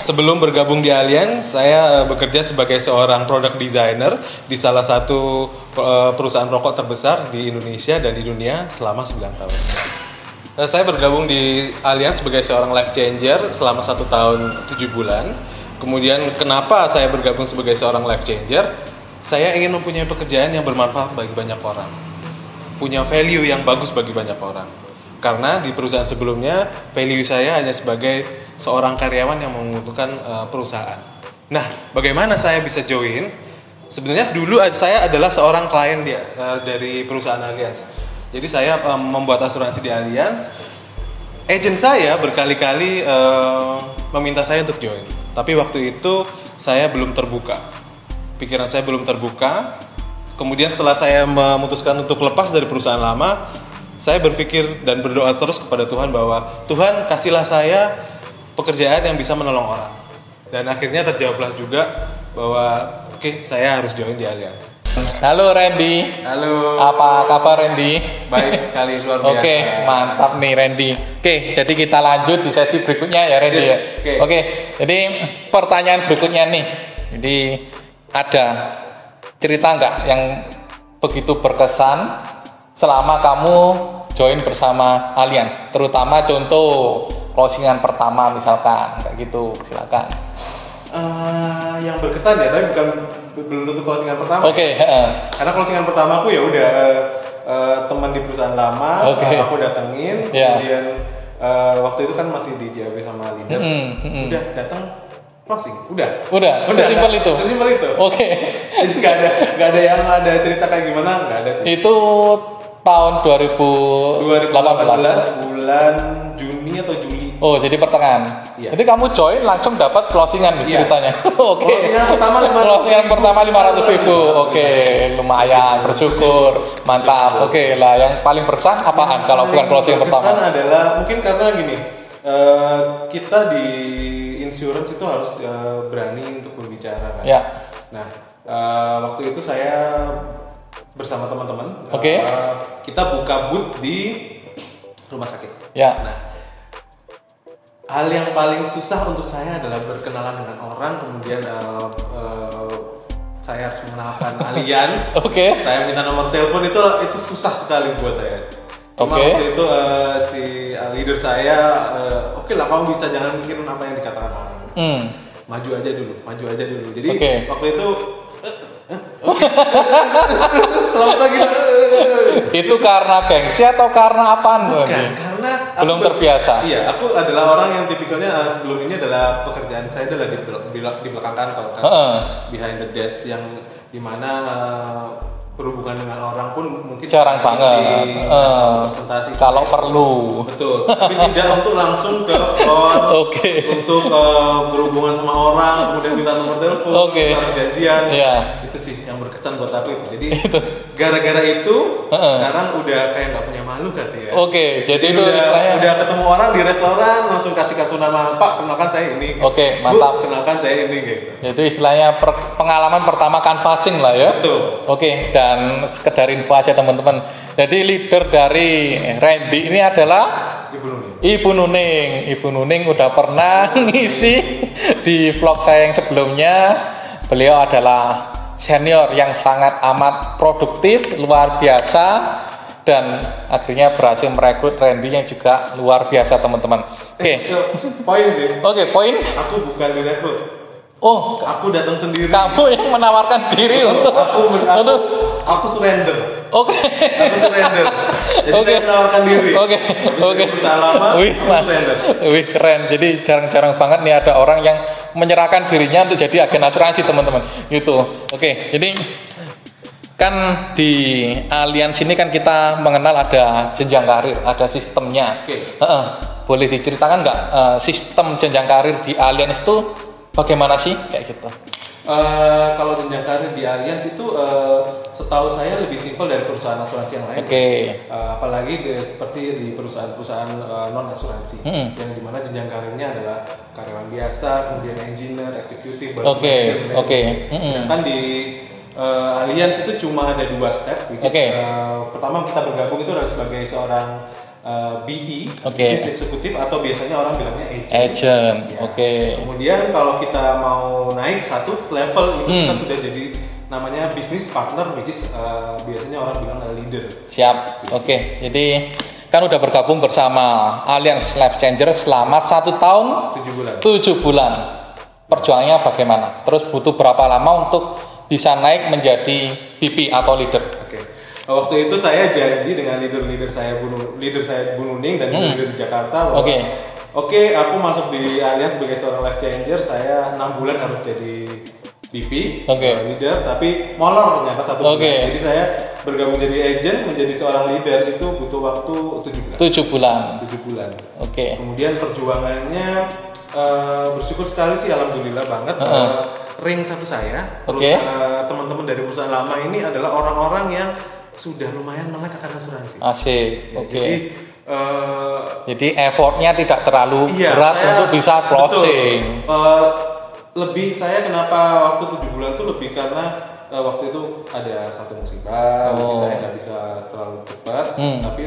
Sebelum bergabung di Allianz, saya bekerja sebagai seorang product designer di salah satu perusahaan rokok terbesar di Indonesia dan di dunia selama 9 tahun. Saya bergabung di Allianz sebagai seorang life changer selama 1 tahun 7 bulan. Kemudian kenapa saya bergabung sebagai seorang life changer? Saya ingin mempunyai pekerjaan yang bermanfaat bagi banyak orang. Punya value yang bagus bagi banyak orang. Karena di perusahaan sebelumnya, value saya hanya sebagai seorang karyawan yang menguntungkan perusahaan. Nah, bagaimana saya bisa join? Sebenarnya dulu saya adalah seorang klien dari perusahaan Allianz. Jadi saya membuat asuransi di Allianz. Agent saya berkali-kali meminta saya untuk join. Tapi waktu itu saya belum terbuka. Pikiran saya belum terbuka. Kemudian setelah saya memutuskan untuk lepas dari perusahaan lama, saya berpikir dan berdoa terus kepada Tuhan bahwa Tuhan kasihlah saya pekerjaan yang bisa menolong orang. Dan akhirnya terjawablah juga bahwa oke, saya harus join di Allianz. Halo Randy. Halo. Apa kabar Randy? Baik sekali, luar biasa. Oke, mantap nih Randy. Oke, jadi kita lanjut di sesi berikutnya ya Randy ya. Oke, jadi pertanyaan berikutnya nih. Jadi ada cerita nggak yang begitu berkesan selama kamu join bersama Allianz, terutama contoh closingan pertama misalkan kayak gitu, silakan. Yang berkesan ya, tapi belum tentu closingan pertama. Oke. Karena closingan pertama aku ya udah teman di perusahaan lama, aku datengin, kemudian waktu itu kan masih di JAB sama leader, udah datang closing, udah sesimpel itu. Oke. Jadi nggak ada yang ada cerita kayak gimana, nggak ada sih. Itu tahun 2018 bulan Juni atau Juli. Oh, jadi pertengahan. Iya. Jadi kamu join langsung dapat closingan nih ceritanya. Oke. Closingan pertama 500.000. Oke, lumayan, bersyukur, mantap. Oke, lah yang paling berkesan apaan kalau bukan closingan pertama? Berkesan adalah mungkin karena gini, kita di insurance itu harus berani untuk berbicara kan. Ya. Nah, waktu itu saya bersama teman-teman, kita buka booth di rumah sakit. Ya. Nah, hal yang paling susah untuk saya adalah berkenalan dengan orang, kemudian saya harus mengenalkan Allianz. Saya minta nomor telepon itu susah sekali buat saya. Cuma waktu itu si leader saya, oke lah kamu bisa, jangan mikirin apa yang dikatakan orang. Maju aja dulu. Jadi waktu itu selamat pagi. Itu karena gengsi atau karena apaan? Karena belum terbiasa. Iya, aku adalah orang yang tipikalnya sebelum ini adalah pekerjaan saya adalah di belakang kantor kan. Behind the desk, yang dimana berhubungan dengan orang pun mungkin jarang banget. Presentasi kalau perlu. Betul. Tapi tidak untuk langsung ke front. Untuk berhubungan sama orang, kemudian minta nomor telepon, harus janjian. Itu sih yang berkesan buat aku itu. Jadi gara-gara itu sekarang udah kayak nggak punya malu katanya. Jadi itu istilahnya udah ketemu orang di restoran langsung kasih kartu nama, Pak, kenalkan saya ini. Mantap. Bu, kenalkan saya ini gitu. Itu istilahnya pengalaman pertama canvassing lah ya. Betul. Dan sekedar info aja teman-teman. Jadi leader dari Randy ini adalah Ibu Nuning. Ibu Nuning udah pernah ngisi di vlog saya yang sebelumnya. Beliau adalah senior yang sangat amat produktif, luar biasa, dan akhirnya berhasil merekrut Randy yang juga luar biasa teman-teman. Poin sih. Poin. Aku bukan direkrut. Oh, Aku datang sendiri. kamu yang menawarkan diri untuk Aku surrender. Oke. Aku surrender. Jadi Oke. saya menawarkan diri. Oke. Habis Oke. dari perusahaan lama, Wih, aku surrender. wih, keren. Jadi jarang-jarang banget nih ada orang yang menyerahkan dirinya untuk jadi agen asuransi, teman-teman. Gitu. Oke. Jadi kan di Allianz ini kan kita mengenal ada jenjang karir, ada sistemnya. Oke. Boleh diceritakan nggak sistem jenjang karir di Allianz itu bagaimana sih kayak gitu? Kalau jenjang karir di Allianz itu setahu saya lebih simpel dari perusahaan asuransi yang lain. Oke. Apalagi seperti di perusahaan-perusahaan non asuransi, yang dimana jenjang karirnya adalah karyawan biasa, kemudian engineer, eksekutif, baru Oke. manager, Oke. Kan di Allianz itu cuma ada 2 step, which is, Oke. pertama kita bergabung itu adalah sebagai seorang BE, Oke. bisnis eksekutif, atau biasanya orang bilangnya agent. Agent. Ya. Oke. Kemudian kalau kita mau naik satu level itu kita sudah jadi namanya business partner, which is biasanya orang bilang leader. Siap. Oke. Jadi kan udah bergabung bersama Allianz Life Changer selama 1 tahun 7 bulan. 7 bulan. Perjuangannya bagaimana? Terus butuh berapa lama untuk bisa naik menjadi BP atau leader? Oke. Waktu itu saya janji dengan leader saya Bu Nuning dan leader di Jakarta bahwa Oke, aku masuk di Allianz sebagai seorang life changer, saya 6 bulan harus jadi BP, leader, tapi molor ternyata 1 bulan. Jadi saya bergabung jadi agent, menjadi seorang leader itu butuh waktu 7 bulan. 7 bulan. Oke. Kemudian perjuangannya bersyukur sekali sih, alhamdulillah banget. Ring satu saya, terus teman-teman dari perusahaan lama ini adalah orang-orang yang sudah lumayan melek akan asuransi. Asik. Ya, Oke. Jadi effortnya tidak terlalu berat untuk bisa closing. Lebih saya kenapa waktu 7 bulan itu lebih karena waktu itu ada satu musibah, jadi saya nggak bisa terlalu cepat. Tapi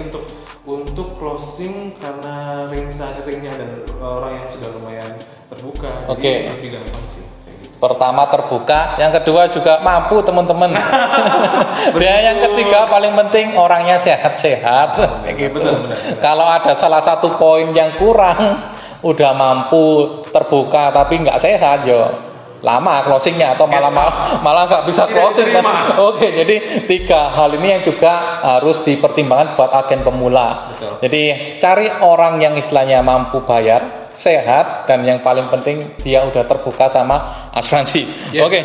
untuk closing karena ringnya dan orang yang sudah lumayan terbuka, jadi lebih gampang sih. Pertama terbuka, yang kedua juga mampu, teman-teman. Dan yang ketiga paling penting orangnya sehat-sehat, kayak gitu. Benar. Kalau ada salah satu poin yang kurang, udah mampu terbuka tapi nggak sehat, yo lama closingnya atau malah nggak bisa closing kan. Oke, jadi 3 hal ini yang juga harus dipertimbangkan buat agen pemula. Betul. Jadi cari orang yang istilahnya mampu bayar, sehat, dan yang paling penting dia udah terbuka sama asuransi. Ya, tapi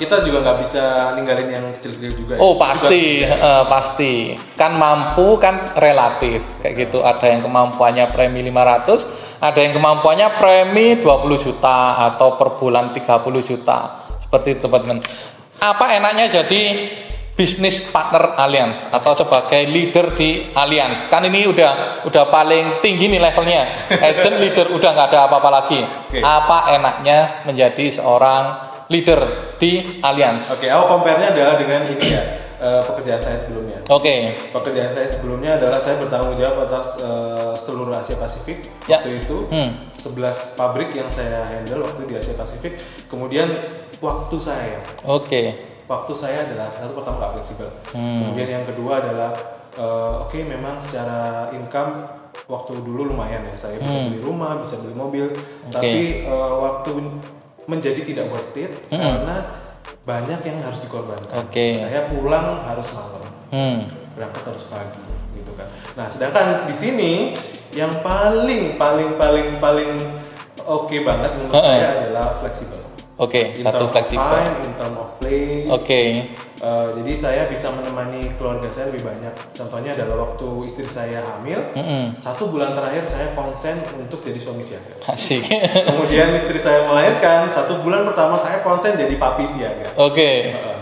kita juga nggak bisa ninggalin yang kecil-kecil juga. Oh pasti, pasti. Kan mampu kan relatif kayak gitu. Ada yang kemampuannya premi 500, ada yang kemampuannya premi 20 juta atau per bulan 30 juta. Seperti itu, teman-teman. Apa enaknya jadi bisnis partner Allianz atau sebagai leader di Allianz? Kan ini udah paling tinggi nih levelnya. Agent leader udah nggak ada apa-apa lagi. Apa enaknya menjadi seorang leader di Allianz? Aku compare-nya adalah dengan ini ya, pekerjaan saya sebelumnya. Pekerjaan saya sebelumnya adalah saya bertanggung jawab atas seluruh Asia Pasifik. Waktu itu 11 pabrik yang saya handle waktu di Asia Pasifik. Kemudian waktu saya adalah satu, pertama nggak fleksibel. Kemudian yang kedua adalah memang secara income waktu dulu lumayan ya, saya bisa beli rumah, bisa beli mobil, tapi waktu menjadi tidak worth it karena banyak yang harus dikorbankan. Saya pulang harus malam, berangkat harus pagi, gitu kan. Nah, sedangkan di sini yang paling oke banget menurut saya adalah fleksibel. Satu fleksibel. In term of place. Jadi saya bisa menemani keluarga saya lebih banyak. Contohnya adalah waktu istri saya hamil, 1 bulan terakhir saya konsen untuk jadi suami siaga. Asik. Kemudian istri saya melahirkan, 1 bulan pertama saya konsen jadi papi siaga.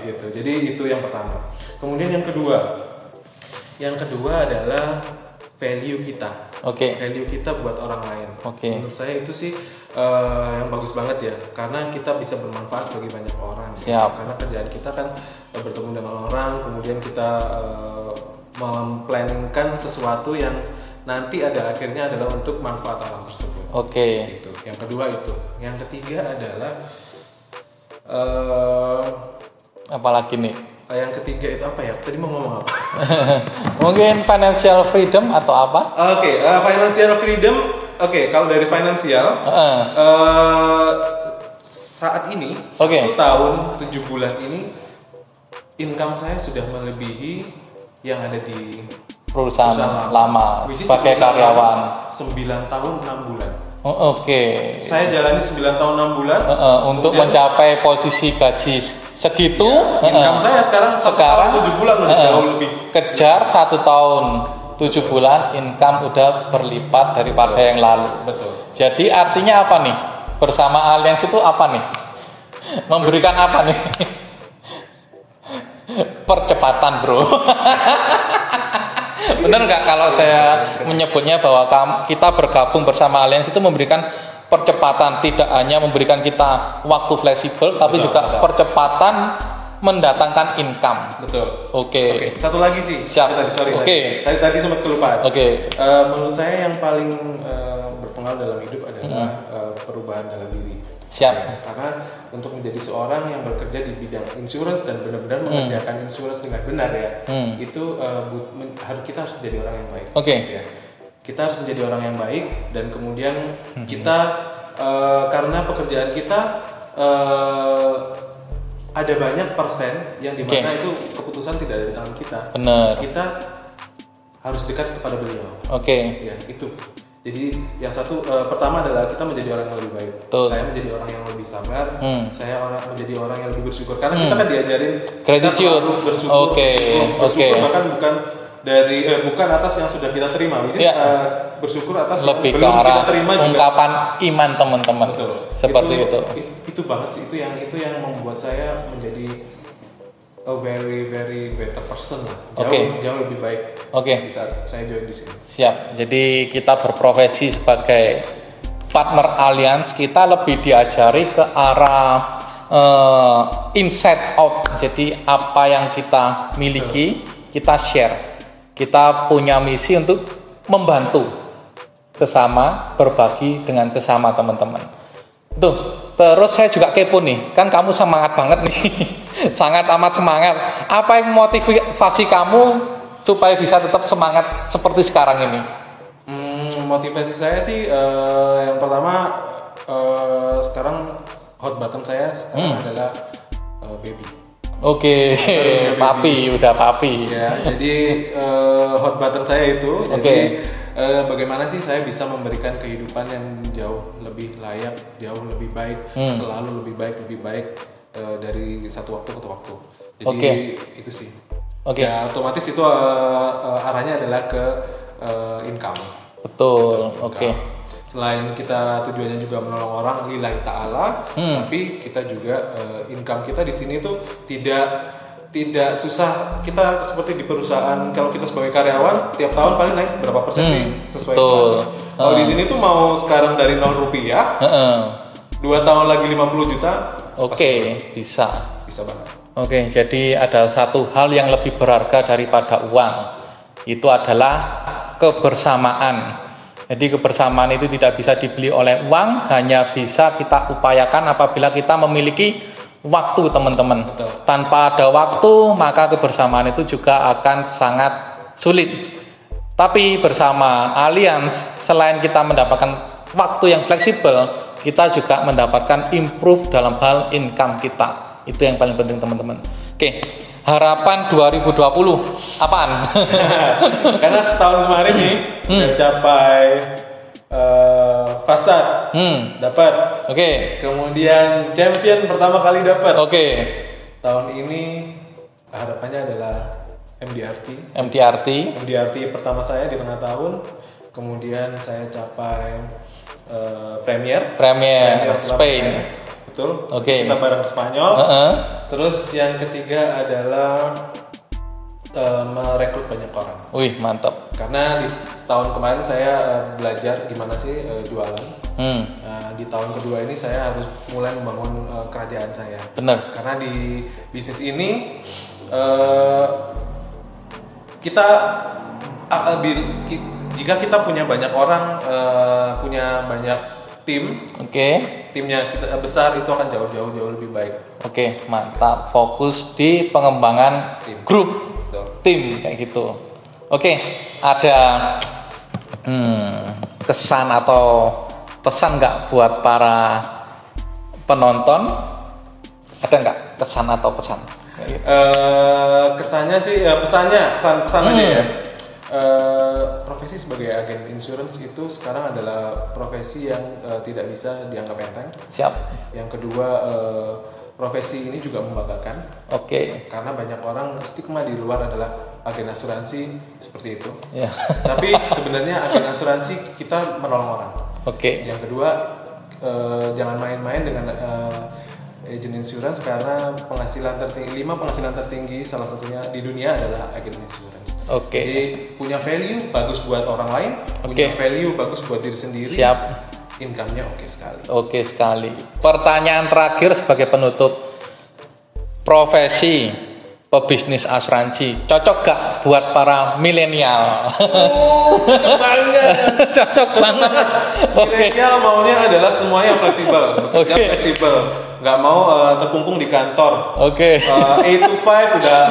Gitu. Jadi itu yang pertama. Kemudian yang kedua adalah value kita. Value kita buat orang lain. Menurut saya itu sih yang bagus banget ya, karena kita bisa bermanfaat bagi banyak orang. Karena kerjaan kita kan bertemu dengan orang, kemudian kita memplanningkan sesuatu yang nanti ada akhirnya adalah untuk manfaat orang tersebut. Itu. Yang kedua itu. Yang ketiga adalah apalagi nih? Yang ketiga itu apa ya? Tadi mau ngomong apa? Mungkin financial freedom atau apa? Financial freedom. Kalau dari financial, saat ini Oke. 1 tahun 7 bulan ini income saya sudah melebihi yang ada di perusahaan lama Which is sebagai perusahaan karyawan. 9 tahun 6 bulan. Oke. Saya jalani 9 tahun 6 bulan Untuk mencapai posisi gaji segitu, income saya sekarang 1 tahun 7 bulan udah jauh lebih. kejar 1 tahun 7 bulan income udah berlipat daripada yang lalu. Betul. Jadi artinya apa nih? Bersama Allianz itu apa nih? Memberikan apa nih? Percepatan, bro. Bener nggak kalau saya menyebutnya bahwa kita bergabung bersama Allianz itu memberikan percepatan, tidak hanya memberikan kita waktu fleksibel, tapi juga percepatan mendatangkan income. Betul. Oke. Satu lagi sih. Siap. Oke. Tadi sempat kelupaan. Oke. Menurut saya yang paling berpengaruh dalam hidup adalah perubahan dalam diri. Siap. Karena untuk menjadi seorang yang bekerja di bidang insurance dan benar-benar mengerjakan insurance dengan benar ya, itu kita harus menjadi orang yang baik. Oke. Ya. Kita harus menjadi orang yang baik dan kemudian kita karena pekerjaan kita ada banyak persen yang dimana itu keputusan tidak ada di tangan kita. Benar. Kita harus dekat kepada beliau. Oke. Ya itu. Jadi yang satu pertama adalah kita menjadi orang yang lebih baik. Betul. Saya menjadi orang yang lebih sabar. Saya menjadi orang yang lebih bersyukur. Karena kita kan diajarin Gratitude. kita harus bersyukur. Oke. Bersyukur bahkan bukan atas yang sudah kita terima. Jadi bersyukur atas Lebih yang ke belum arah kita terima juga. ungkapan iman teman-teman. Betul. Seperti itu. Itu banget sih itu yang membuat saya menjadi a very very better person lah. Jauh lebih baik. Oke. Di saat saya join di sini. Siap. Jadi kita berprofesi sebagai partner Allianz, kita lebih diajari ke arah inside out. Jadi apa yang kita miliki, kita share. Kita punya misi untuk membantu sesama, berbagi dengan sesama teman-teman. Tuh, terus saya juga kepo nih. Kan kamu semangat banget nih. Sangat amat semangat. Apa yang motivasi kamu supaya bisa tetap semangat seperti sekarang ini? Motivasi saya sih yang pertama sekarang hot button saya sekarang adalah baby. Oke, papi, udah papi. Ya, jadi hot button saya itu. Jadi bagaimana sih saya bisa memberikan kehidupan yang jauh lebih layak, jauh lebih baik, selalu lebih baik dari satu waktu ke waktu. Jadi itu sih. Ya otomatis itu arahnya adalah ke income. Betul. Oke. Selain kita tujuannya juga menolong orang lillahi ta'ala, tapi kita juga income kita di sini tuh tidak susah. Kita seperti di perusahaan, kalau kita sebagai karyawan tiap tahun paling naik berapa persen sih sesuai inflasi. Kalau di sini tuh mau sekarang dari 0 rupiah, 2 tahun lagi 50 juta. Bisa banget. Jadi ada satu hal yang lebih berharga daripada uang. Itu adalah kebersamaan. Jadi kebersamaan itu tidak bisa dibeli oleh uang, hanya bisa kita upayakan apabila kita memiliki waktu, teman-teman. Tanpa ada waktu, maka kebersamaan itu juga akan sangat sulit. Tapi bersama Allianz, selain kita mendapatkan waktu yang fleksibel, kita juga mendapatkan improve dalam hal income kita. Itu yang paling penting, teman-teman. Oke, harapan 2020 apaan? Karena setahun kemarin nih udah capai fast start, dapat. Kemudian champion pertama kali dapat. Tahun ini harapannya adalah MDRT pertama saya di tengah tahun. Kemudian saya capai Premier Spain. Betul. Kita bareng Spanyol. Terus yang ketiga adalah merekrut banyak orang. Wih, mantap. Karena di tahun kemarin saya belajar gimana sih jualan. Di tahun kedua ini saya harus mulai membangun kerajaan saya. Benar. Karena di bisnis ini kita jika kita punya banyak orang, punya banyak tim, timnya kita besar, itu akan jauh lebih baik. Mantap. Fokus di pengembangan grup, tim kayak gitu. Ada kesan atau pesan nggak buat para penonton ada nggak kesan atau pesan? Kesannya sih pesan aja ya. Profesi sebagai agen insurance itu sekarang adalah profesi yang tidak bisa dianggap enteng. Siap. Yang kedua, profesi ini juga membanggakan. Oke. Karena banyak orang stigma di luar adalah agen asuransi seperti itu. Ya. Tapi sebenarnya agen asuransi kita menolong orang. Oke. Yang kedua, jangan main-main dengan agent insurance karena penghasilan tertinggi salah satunya di dunia adalah agen insurance. Oke. Jadi punya value bagus buat orang lain, punya value bagus buat diri sendiri. Siap. Income-nya oke sekali. Oke sekali. Pertanyaan terakhir sebagai penutup. Profesi pebisnis asuransi cocok gak buat para milenial? Cocok banget. Cocok banget. Milenial maunya adalah semuanya fleksibel, bekerja fleksibel, nggak mau terkungkung di kantor. 8 to 5 udah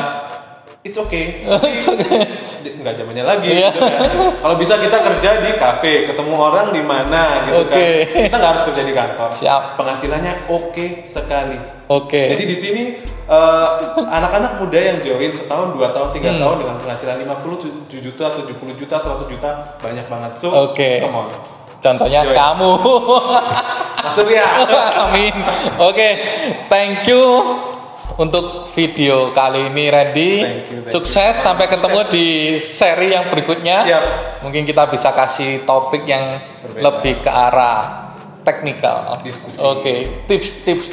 it's okay. Nggak zamannya lagi. Gitu kan. Kalau bisa kita kerja di kafe, ketemu orang di mana gitu kan. Kita nggak harus kerja di kantor. Siap. Penghasilannya oke sekali. Jadi di sini anak-anak muda yang join setahun, 2 tahun, 3 tahun dengan penghasilan 50 juta, 70 juta, 100 juta banyak banget. So, come on. Contohnya join. Kamu. Masuk ya. Amin. Thank you. Untuk video kali ini Randy, sukses sampai ketemu di seri yang berikutnya. Siap. Mungkin kita bisa kasih topik yang lebih ke arah teknikal. Diskusi. Tips-tips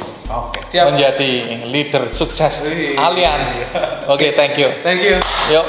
siap. menjadi leader sukses Allianz. Thank you. Thank you. Yuk.